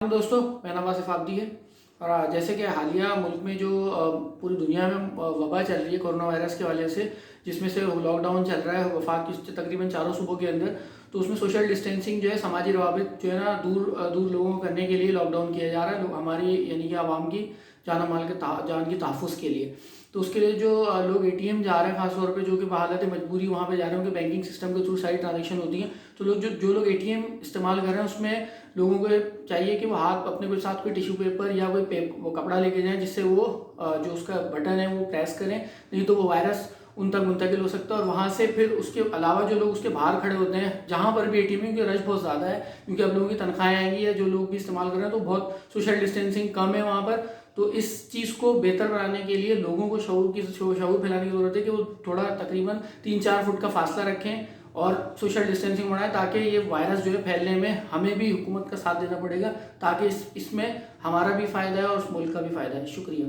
दोस्तों, मेरा नाम आसिफ आब्दी है। और जैसे कि हालिया मुल्क में जो पूरी दुनिया में वबा चल रही है कोरोना वायरस के वाले से, जिसमें से लॉकडाउन चल रहा है वफाक की तकरीबन 4 सूबों के अंदर। तो उसमें सोशल डिस्टेंसिंग जो है, समाजी रवाबित जो है ना, दूर दूर लोगों को करने के लिए लॉकडाउन किया जा रहा है, हमारी यानी कि आवाम की जान माल के जान की तहफ़्फ़ुज़ के लिए। तो उसके लिए जो लोग एटीएम जा रहे हैं, खासतौर पे जो कि बहालत मजबूरी वहाँ पे जा रहे हैं, उनके बैंकिंग सिस्टम के थ्रू सारी ट्रांजेक्शन होती हैं। तो लोग जो लोग एटीएम इस्तेमाल कर रहे हैं, उसमें लोगों को चाहिए कि वो हाथ अपने कोई साथ कोई टिश्यू पेपर या कोई वो कपड़ा लेके जाएं, जिससे वो जो उसका बटन है वो प्रेस करें, नहीं तो वो वायरस उन तक मुंतकिल हो सकता है। और वहाँ से फिर उसके अलावा जो लोग उसके बाहर खड़े होते हैं, जहाँ पर भी एटीएम की रश बहुत ज़्यादा है, क्योंकि अब लोगों की तनख्वाहें आएंगी या जो लोग भी इस्तेमाल कर रहे हैं, तो बहुत सोशल डिस्टेंसिंग कम है वहाँ पर। तो इस चीज़ को बेहतर बनाने के लिए लोगों को शऊर फैलाने की ज़रूरत है कि वो थोड़ा तकरीबन 3-4 फुट का फासला रखें और सोशल डिस्टेंसिंग बढ़ाएं, ताकि ये वायरस जो है फैलने में हमें भी हुकूमत का साथ देना पड़ेगा, ताकि इसमें हमारा भी फ़ायदा है और उस मुल्क का भी फ़ायदा है। शुक्रिया।